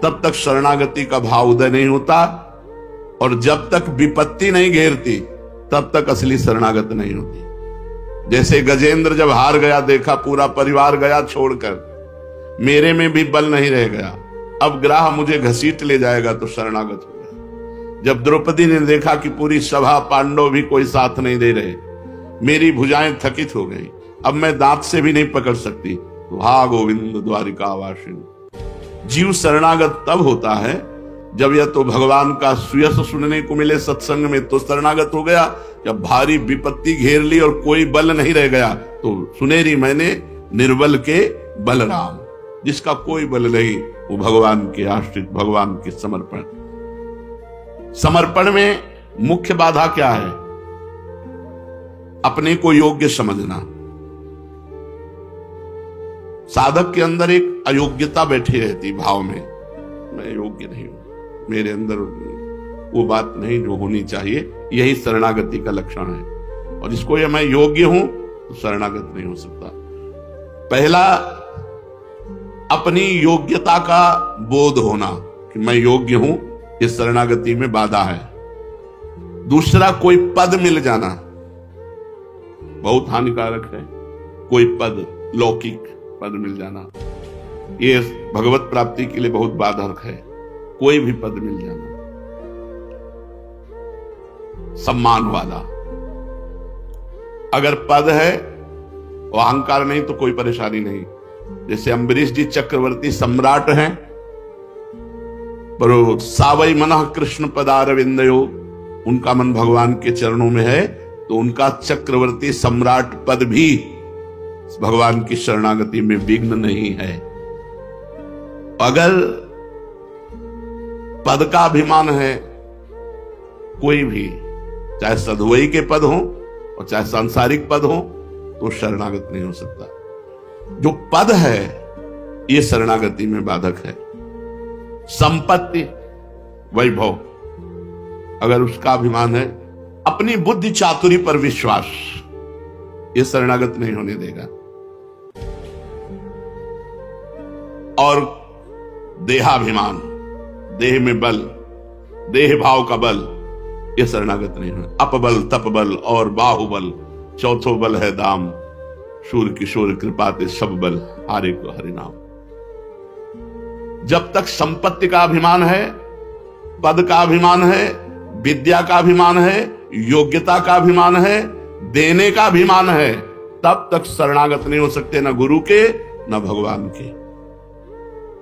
तब तक शरणागति का भाव उदय नहीं होता, और जब तक विपत्ति नहीं घेरती तब तक असली शरणागत नहीं होती। जैसे गजेंद्र जब हार गया, देखा पूरा परिवार गया छोड़कर, मेरे में भी बल नहीं रह गया, अब ग्राह मुझे घसीट ले जाएगा, तो शरणागत हो गया। जब द्रौपदी ने देखा कि पूरी सभा पांडव भी कोई साथ नहीं दे रहे, मेरी भुजाएं थकित हो गई, अब मैं दांत से भी नहीं पकड़ सकती, तो हा गोविंद द्वारिकावासिन। जीव शरणागत तब होता है जब या तो भगवान का सुयश सुनने को मिले सत्संग में तो शरणागत हो गया, जब भारी विपत्ति घेर ली और कोई बल नहीं रह गया तो सुनेरी मैंने निर्बल के बलराम। जिसका कोई बल नहीं वो भगवान के आश्रित, भगवान के समर्पण। समर्पण में मुख्य बाधा क्या है? अपने को योग्य समझना। साधक के अंदर एक अयोग्यता बैठी रहती भाव में, मैं योग्य नहीं हूं, मेरे अंदर वो बात नहीं जो होनी चाहिए। यही शरणागति का लक्षण है। और जिसको ये मैं योग्य हूं तो शरणागत नहीं हो सकता। पहला, अपनी योग्यता का बोध होना कि मैं योग्य हूं, इस शरणागति में बाधा है। दूसरा, कोई पद मिल जाना बहुत हानिकारक है। कोई पद, लौकिक पद मिल जाना, ये भगवत प्राप्ति के लिए बहुत बाधक है। कोई भी पद मिल जाना। सम्मान वाला। अगर पद है और अहंकार नहीं तो कोई परेशानी नहीं। जैसे अम्बरीश जी चक्रवर्ती सम्राट हैं, पर सावई मनः कृष्ण पदारविंदयो, उनका मन भगवान के चरणों में है, तो उनका चक्रवर्ती सम्राट पद भी भगवान की शरणागति में विघ्न नहीं है। अगर पद का अभिमान है, कोई भी चाहे सधुवई के पद हो और चाहे सांसारिक पद हो, तो शरणागत नहीं हो सकता। जो पद है ये शरणागति में बाधक है। संपत्ति, वैभव, अगर उसका अभिमान है, अपनी बुद्धि चातुरी पर विश्वास, ये शरणागत नहीं होने देगा। और देहाभिमान, देह में बल, देह भाव का बल, ये शरणागत नहीं है। अपबल, तपबल और बाहुबल, चौथो बल है दाम, शूर किशोर कृपाते सब बल, हारे को हरि नाम। जब तक संपत्ति का अभिमान है, पद का अभिमान है, विद्या का अभिमान है, योग्यता का अभिमान है, देने का अभिमान है, तब तक शरणागत नहीं हो सकते, न गुरु के न भगवान के।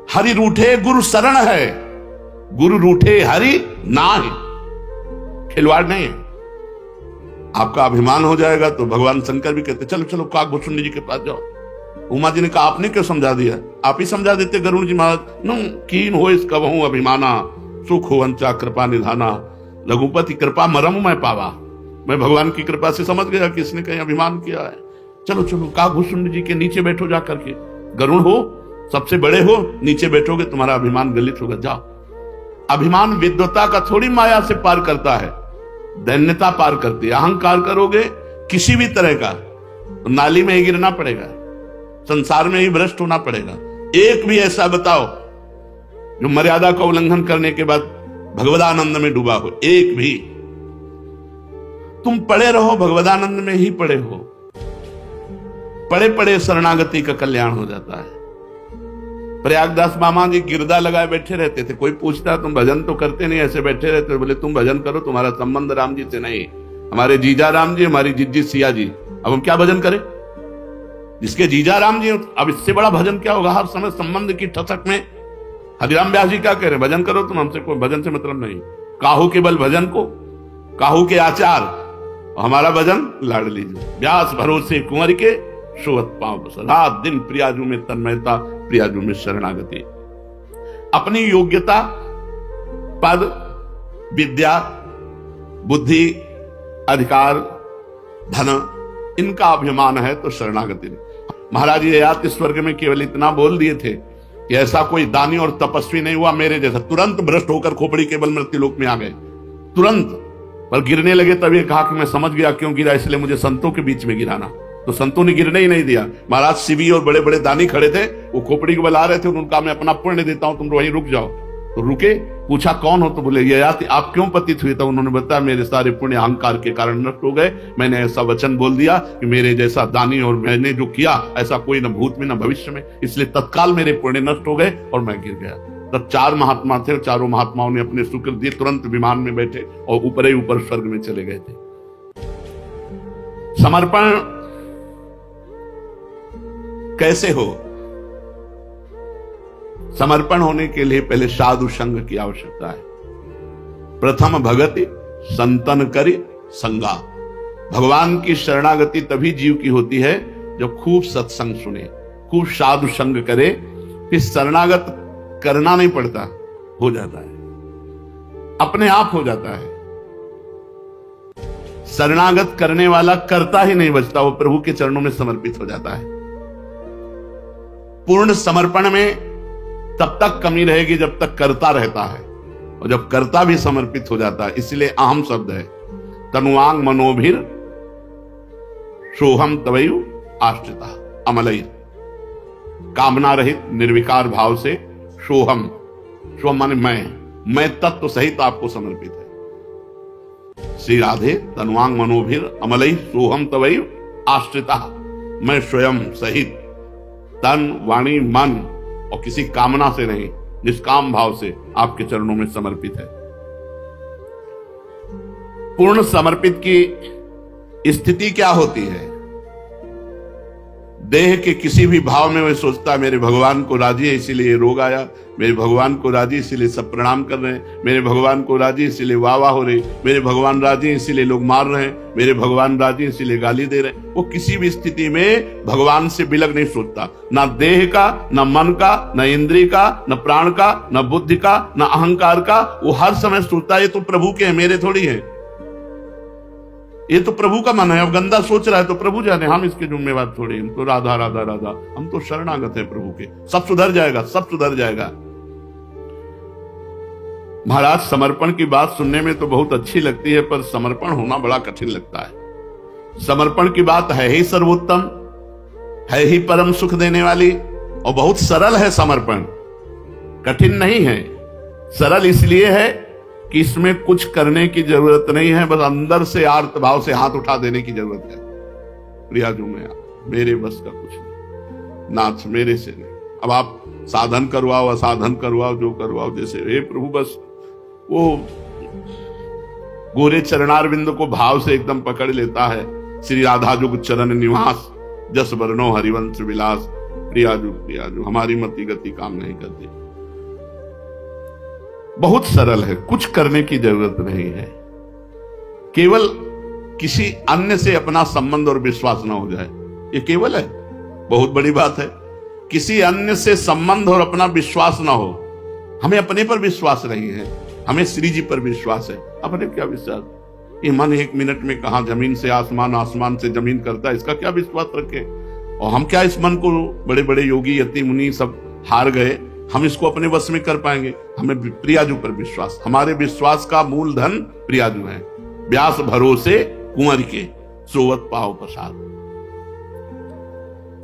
हरि रूठे गुरु शरण है, गुरु रूठे हरि नाहि, खिलवाड़ नहीं है। आपका अभिमान हो जाएगा तो भगवान शंकर भी कहते चलो चलो काकभूषुंडी जी के पास जाओ। उमा जी ने कहा आपने क्यों समझा दिया, आप ही समझा देते गरुड़ जी महाराज। नो कीन हो इसका वहू अभिमाना, सुख हो वंचा कृपा निधाना, रघुपति कृपा मरम मैं पावा। मैं भगवान की कृपा से समझ गया कि इसने कहीं अभिमान किया है। चलो चलो काकभूषुंडी जी के नीचे बैठो जा करके, गरुड़ हो, सबसे बड़े हो, नीचे बैठोगे तुम्हारा अभिमान गलित होगा, जाओ। अभिमान विद्वता का थोड़ी माया से पार करता है, दैन्यता पार करती है। अहंकार करोगे किसी भी तरह का तो नाली में ही गिरना पड़ेगा, संसार में ही भ्रष्ट होना पड़ेगा। एक भी ऐसा बताओ जो मर्यादा का उल्लंघन करने के बाद भगवदानंद में डूबा हो, एक भी। तुम पड़े रहो, भगवदानंद में ही पड़े हो, पड़े पड़े शरणागति का कल्याण हो जाता है। प्रयागदास मामा जी गिरदा लगाए बैठे रहते थे, कोई पूछता तुम भजन तो करते नहीं, ऐसे बैठे रहते। बोले तुम भजन करो, तुम्हारा संबंध राम जी से नहीं, हमारे जीजा राम जी, हमारी जिज्जी सिया जी, अब हम क्या भजन करें? जिसके जीजा राम जी, अब इससे बड़ा भजन क्या होगा? हर समय संबंध की ठसक में हरिराम व्यास जी क्या कह रहे हैं, भजन करो तुम, हमसे कोई भजन से मतलब नहीं। काहू के बल भजन को, काहू के आचार, हमारा भजन लाड़ लीजिए। व्यास भरोसे कुंवर के शोभत पांव, रात दिन प्रियाजू में तन्मयता, प्रियाजू में शरणागति। अपनी योग्यता, पद, विद्या, बुद्धि, अधिकार, धन, इनका अभिमान है तो शरणागति नहीं। महाराज ये याद स्वर्ग में केवल इतना बोल दिए थे कि ऐसा कोई दानी और तपस्वी नहीं हुआ मेरे जैसा, तुरंत भ्रष्ट होकर खोपड़ी केवल मृत्युलोक में आ गए, तुरंत। पर गिरने लगे तब ये कहा कि मैं समझ गया क्यों गिरा, इसलिए मुझे संतों के बीच में गिराना। तो संतों ने गिरने ही नहीं दिया। महाराज शिवी और बड़े बड़े दानी खड़े थे, वो खोपड़ी को बला रहे थे, उनका मैं अपना पुण्य देता हूं, तुम वहीं रुक जाओ। तो रुके, पूछा कौन हो, तो बोले ये याद आप क्यों पतित हुए? तो उन्होंने बताया मेरे सारे पुण्य अहंकार के कारण नष्ट हो गए, मैंने ऐसा वचन बोल दिया कि मेरे जैसा दानी और मैंने जो किया ऐसा कोई न भूत में न भविष्य में, इसलिए तत्काल मेरे पुण्य नष्ट हो गए और मैं गिर गया। तब 4 महात्मा थे, चारों महात्माओं ने अपने शुक्र दिए, तुरंत विमान में बैठे और ऊपर ही ऊपर स्वर्ग में चले गए थे। समर्पण कैसे हो? समर्पण होने के लिए पहले साधु संग की आवश्यकता है। प्रथम भगति संतन करी संगा। भगवान की शरणागति तभी जीव की होती है जब खूब सत्संग सुने, खूब साधु संग करे, फिर शरणागत करना नहीं पड़ता, हो जाता है, अपने आप हो जाता है। शरणागत करने वाला करता ही नहीं बचता, वो प्रभु के चरणों में समर्पित हो जाता है। पूर्ण समर्पण में तब तक कमी रहेगी जब तक करता रहता है, और जब करता भी समर्पित हो जाता है। इसलिए अहम शब्द है, तनुवांग मनोभिर सोहम तवयु आश्रिता अमलई। कामना रहित निर्विकार भाव से सोहम, सोहम माने मैं तत्व सहित आपको समर्पित है। श्री राधे तनुवांग मनोभिर अमलई सोहम तवयु आश्रिता, मैं स्वयं सहित तन वाणी मन और किसी कामना से नहीं, निष्काम भाव से आपके चरणों में समर्पित है। पूर्ण समर्पित की स्थिति क्या होती है? देह के किसी भी भाव में वह सोचता है मेरे भगवान को राजी है इसीलिए ये रोग आया, मेरे भगवान को राजी इसीलिए सब प्रणाम कर रहे हैं, मेरे भगवान को राजी इसीलिए वाह वाह हो रही, मेरे भगवान राजी इसीलिए लोग मार रहे हैं, मेरे भगवान राजी इसीलिए गाली दे रहे हैं। वो किसी भी स्थिति में भगवान से बिलग नहीं सोचता, ना देह का, ना मन का, ना इंद्रिय का, न प्राण का, न बुद्धि का, न अहंकार का। वो हर समय सोचता है ये तो प्रभु के हैं, मेरे थोड़ी है, ये तो प्रभु का मन है। अब गंदा सोच रहा है तो प्रभु जाने, हम इसके जिम्मेवार थोड़ी। हम तो राधा राधा राधा, हम तो शरणागत है प्रभु के। सब सुधर जाएगा, सब सुधर जाएगा। महाराज, समर्पण की बात सुनने में तो बहुत अच्छी लगती है, पर समर्पण होना बड़ा कठिन लगता है। समर्पण की बात है ही सर्वोत्तम, है ही परम सुख देने वाली, और बहुत सरल है समर्पण, कठिन नहीं है। सरल इसलिए है कि इसमें कुछ करने की जरूरत नहीं है, बस अंदर से आर्त भाव से हाथ उठा देने की जरूरत है। प्रियाजू में मेरे बस का कुछ नहीं, नाथ मेरे से नहीं। अब आप साधन करवाओ, असाधन करवाओ, जो करवाओ, जैसे हे प्रभु, बस वो गोरे चरणारविंद को भाव से एकदम पकड़ लेता है। श्री राधा जुग चरण निवास, जस वर्णो हरिवंश विलास। प्रियाजू प्रियाजू, हमारी मति गति काम नहीं करती। बहुत सरल है, कुछ करने की जरूरत नहीं है। केवल किसी अन्य से अपना संबंध और विश्वास ना हो जाए, ये केवल है, बहुत बड़ी बात है। किसी अन्य से संबंध और अपना विश्वास ना हो। हमें अपने पर विश्वास नहीं है, हमें श्री जी पर विश्वास है। अपने क्या विश्वास? ये मन 1 मिनट में कहां जमीन से आसमान, आसमान से जमीन करता है, इसका क्या विश्वास रखें? और हम क्या इस मन को, बड़े बड़े योगी यति मुनि सब हार गए, हम इसको अपने वश में कर पाएंगे? हमें प्रियाजू पर विश्वास, हमारे विश्वास का मूल धन प्रियाजू है। व्यास भरोसे कुंवर के, सोवत पाओ प्रसाद।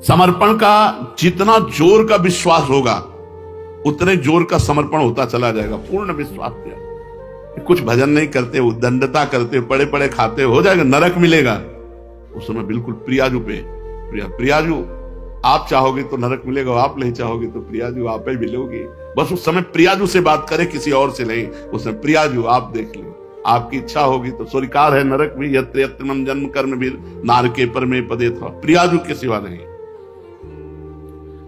समर्पण का जितना जोर का विश्वास होगा, उतने जोर का समर्पण होता चला जाएगा। पूर्ण विश्वास किया, कुछ भजन नहीं करते, उद्दंडता करते, पड़े पड़े खाते, हो जाएगा, नरक मिलेगा। उस समय बिल्कुल प्रियाजू पे, प्रियाजू आप चाहोगे तो नरक मिलेगा, आप नहीं चाहोगे तो प्रियाजू आप ही मिलोगे। बस उस समय प्रियाजू से बात करें, किसी और से नहीं। उस समय प्रियाजू आप देख लो, आपकी इच्छा होगी तो स्वीकार है नरक भी, यत्र यत्र मम जन्म कर्म भी नारके पर में पदे था, प्रियाजू के सिवा नहीं।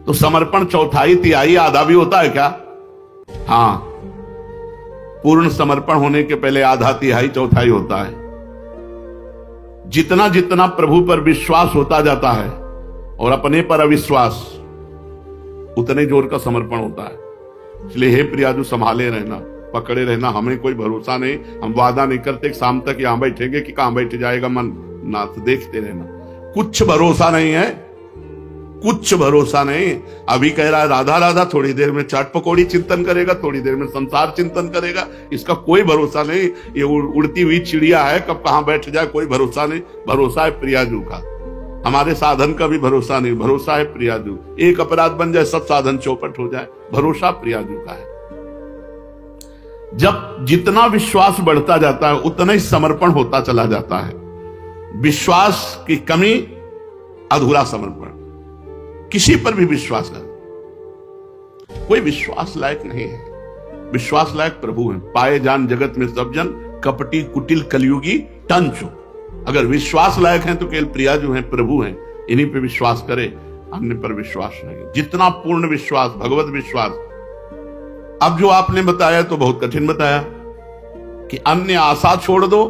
तो समर्पण चौथाई तिहाई आधा भी होता है क्या? हाँ, पूर्ण समर्पण होने के पहले आधा तिहाई चौथाई होता है। जितना जितना प्रभु पर विश्वास होता जाता है और अपने पर अविश्वास, उतने जोर का समर्पण होता है। इसलिए हे प्रियाजू, संभाले रहना, पकड़े रहना। हमें कोई भरोसा नहीं, हम वादा नहीं करते शाम तक यहां बैठेंगे कि कहां बैठ जाएगा मन। नाथ देखते रहना, कुछ भरोसा नहीं है, कुछ भरोसा नहीं। अभी कह रहा है राधा राधा, थोड़ी देर में चाट पकौड़ी चिंतन करेगा, थोड़ी देर में संसार चिंतन करेगा। इसका कोई भरोसा नहीं। ये उड़ती हुई चिड़िया है, कब कहां बैठ जाए कोई भरोसा नहीं। भरोसा है प्रियाजू का, हमारे साधन का भी भरोसा नहीं, भरोसा है प्रियाजू। एक अपराध बन जाए, सब साधन चौपट हो जाए, भरोसा प्रियाजू का है। जब जितना विश्वास बढ़ता जाता है, उतना ही समर्पण होता चला जाता है। विश्वास की कमी, अधूरा समर्पण। किसी पर भी विश्वास कर, कोई विश्वास लायक नहीं है। विश्वास लायक प्रभु है। पाए जान जगत में सब जन, कपटी कुटिल कलयुगी टंचो। अगर विश्वास लायक हैं तो केवल प्रियाजू हैं, प्रभु हैं, इन्हीं पे विश्वास करे, अन्य पर विश्वास नहीं। जितना पूर्ण विश्वास, भगवत विश्वास। अब जो आपने बताया तो बहुत कठिन बताया कि अन्य आशा छोड़ दो,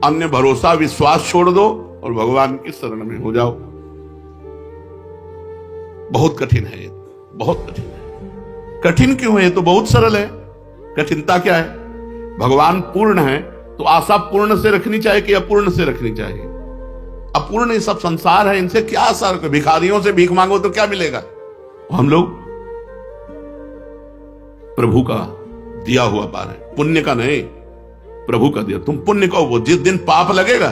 अन्य भरोसा विश्वास छोड़ दो और भगवान की शरण में हो जाओ। बहुत कठिन है ये, बहुत कठिन है। कठिन क्यों है? ये तो बहुत सरल है। कठिनता क्या है? भगवान पूर्ण है तो आशा पूर्ण से रखनी चाहिए कि अपूर्ण से रखनी चाहिए? अपूर्ण ये सब संसार है, इनसे क्या आशा? भिखारियों से भीख मांगो तो क्या मिलेगा? हम लोग प्रभु का दिया हुआ पा रहे हैं, पुण्य का नहीं, प्रभु का दिया। तुम पुण्य का वो, जिस दिन पाप लगेगा,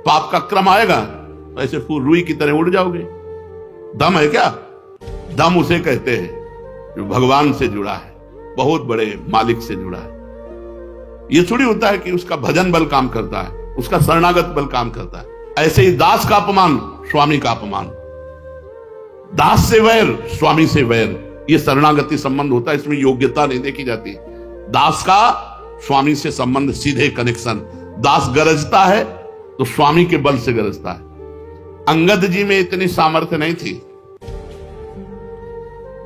पाप का क्रम आएगा, ऐसे फूल रुई की तरह उड़ जाओगे। दम है क्या? दम उसे कहते हैं जो भगवान से जुड़ा है, बहुत बड़े मालिक से जुड़ा है। ये थोड़ी होता है कि उसका भजन बल काम करता है, उसका शरणागत बल काम करता है। ऐसे ही दास का अपमान, स्वामी का अपमान। दास से वैर, स्वामी से वैर, ये शरणागति संबंध होता है। इसमें योग्यता नहीं देखी जाती। दास का स्वामी से संबंध, सीधे कनेक्शन। दास गरजता है तो स्वामी के बल से गरजता है। अंगद जी में इतनी सामर्थ्य नहीं थी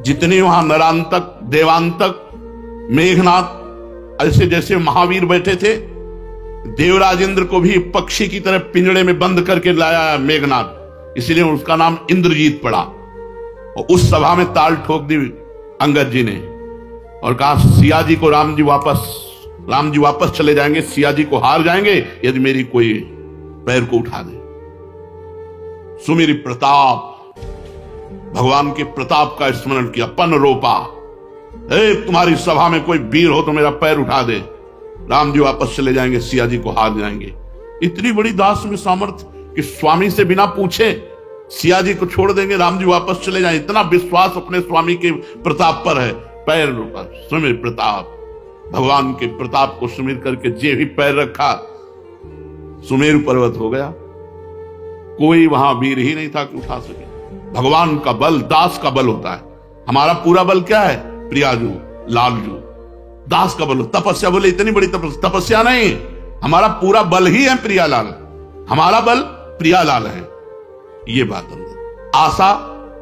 जितनी वहां नरांतक, देवांतक, मेघनाथ ऐसे जैसे महावीर बैठे थे। देवराजेंद्र को भी पक्षी की तरह पिंजड़े में बंद करके लाया मेघनाथ, इसलिए उसका नाम इंद्रजीत पड़ा। और उस सभा में ताल ठोक दी अंगद जी ने और कहा सिया जी को राम जी वापस चले जाएंगे, सिया जी को हार जाएंगे यदि मेरी कोई पैर को उठा दे। सुमेरी प्रताप, भगवान के प्रताप का स्मरण किया, पन रोपा, तुम्हारी सभा में कोई वीर हो तो मेरा पैर उठा दे, राम जी वापस चले जाएंगे, सिया जी को हार जाएंगे। इतनी बड़ी दास में सामर्थ्य कि स्वामी से बिना पूछे सिया जी को छोड़ देंगे, राम जी वापस चले जाएंगे। इतना विश्वास अपने स्वामी के प्रताप पर है। पैर रोपा, सुमेर प्रताप, भगवान के प्रताप को सुमिर करके जे भी पैर रखा सुमेरु पर्वत हो गया। कोई वहां वीर ही नहीं था कि उठा सके। भगवान का बल दास का बल होता है। हमारा पूरा बल क्या है? प्रियाजू, लालजू, दास का बल। तपस्या बोले इतनी बड़ी तपस्या नहीं, हमारा पूरा बल ही है प्रियालाल, हमारा बल प्रियालाल है। ये बात अंदर आशा,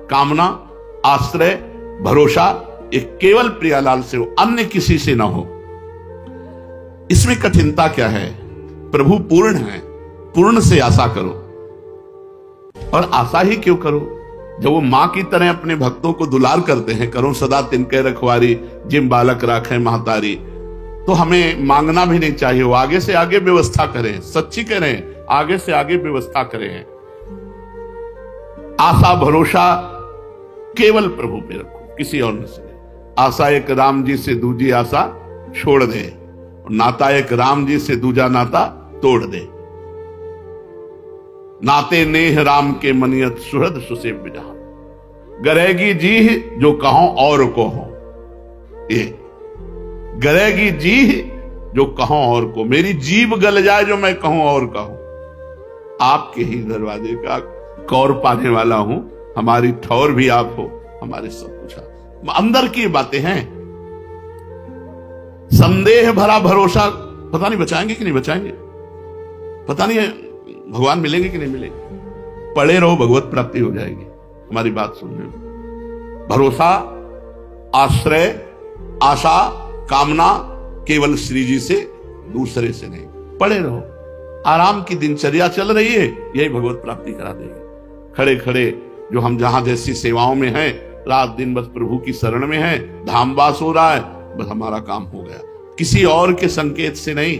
कामना, आश्रय, भरोसा ये केवल प्रियालाल से हो, अन्य किसी से ना हो। इसमें कठिनता क्या है? प्रभु पूर्ण है, पूर्ण से आशा करो। और आशा ही क्यों करो? जब वो मां की तरह अपने भक्तों को दुलार करते हैं, करो सदा तिनके रखवारी, जिम बालक राखे महतारी, तो हमें मांगना भी नहीं चाहिए। वो आगे से आगे व्यवस्था करें, सच्ची करें, आगे से आगे व्यवस्था करें। आशा भरोसा केवल प्रभु पे रखो, किसी और में से नहीं। आशा एक राम जी से दूजी आशा छोड़ दे, नाता एक राम जी से दूजा नाता तोड़ दे। नाते नेह राम के मनियत सुहृद सुसेव्य जहां, गरेगी जी जो कहो और को हो। ये गरेगी जी जो कहो और को, मेरी जीभ गल जाए जो मैं कहूं और कहूं। आपके ही दरवाजे का कौर पाने वाला हूं, हमारी ठौर भी आप हो, हमारे सब कुछ आप। अंदर की बातें हैं। संदेह भरा भरोसा, पता नहीं बचाएंगे कि नहीं बचाएंगे, पता नहीं है भगवान मिलेंगे कि नहीं मिलेंगे। पढ़े रहो, भगवत प्राप्ति हो जाएगी। हमारी बात सुन रहे? भरोसा, आश्रय, आशा, कामना केवल श्री जी से, दूसरे से नहीं। पढ़े रहो, आराम की दिनचर्या चल रही है, यही भगवत प्राप्ति करा देगी। खड़े खड़े जो हम जहां जैसी सेवाओं में हैं, रात दिन बस प्रभु की शरण में है, धामवास हो रहा है, बस हमारा काम हो गया। किसी और के संकेत से नहीं।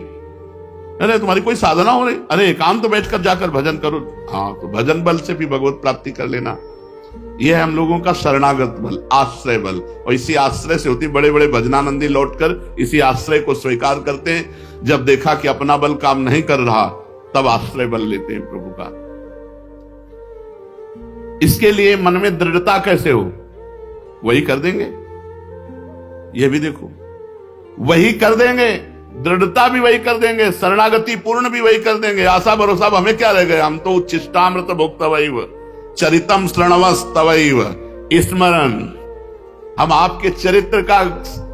अरे तुम्हारी कोई साधना हो रही, अरे एकांत तो बैठकर जाकर भजन करो। हाँ, तो भजन बल से भी भगवत प्राप्ति कर लेना। यह है हम लोगों का शरणागत बल, आश्रय बल। और इसी आश्रय से होती, बड़े बड़े भजनानंदी लौटकर इसी आश्रय को स्वीकार करते हैं। जब देखा कि अपना बल काम नहीं कर रहा, तब आश्रय बल लेते हैं प्रभु का। इसके लिए मन में दृढ़ता कैसे हो? वही कर देंगे, यह भी देखो, वही कर देंगे, दृढ़ता भी वही कर देंगे, शरणागति पूर्ण भी वही कर देंगे। आशा भरोसा हमें क्या रह गए? हम तो उच्छिष्टामृत भोक्तवैव चरितम श्रवणवस्तवैव स्मरण। हम आपके चरित्र का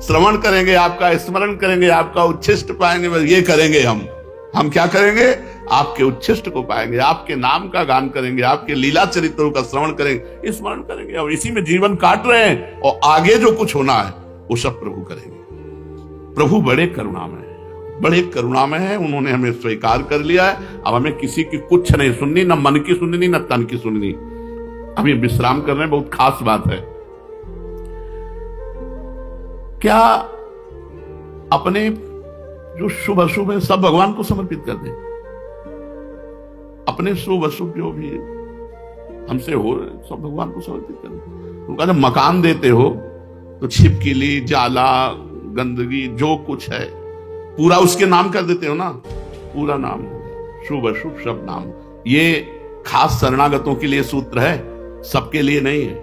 श्रवण करेंगे, आपका स्मरण करेंगे, आपका उच्छिष्ट पाएंगे। ये करेंगे हम क्या करेंगे? आपके उच्छिष्ट को पाएंगे, आपके नाम का गान करेंगे, आपके लीला चरित्रों का श्रवण करेंगे, स्मरण करेंगे। और इसी में जीवन काट रहे हैं, और आगे जो कुछ होना है वो सब प्रभु करेंगे। प्रभु बड़े करुणामय है, बड़े करुणामय है। उन्होंने हमें स्वीकार कर लिया है। अब हमें किसी की कुछ नहीं सुननी, न मन की सुननी, न तन की सुननी। हम ये विश्राम कर रहे हैं, बहुत खास बात है। क्या अपने जो शुभ अशुभ है सब भगवान को समर्पित कर दें? अपने शुभ अशुभ जो भी हमसे हो रहे सब भगवान को समर्पित कर दें। उनका जब मकान देते हो तो छिपकली, जाला, गंदगी जो कुछ है पूरा उसके नाम कर देते हो ना, पूरा नाम शुभ अशुभ सब नाम। ये खास शरणागतों के लिए सूत्र है, सबके लिए नहीं है।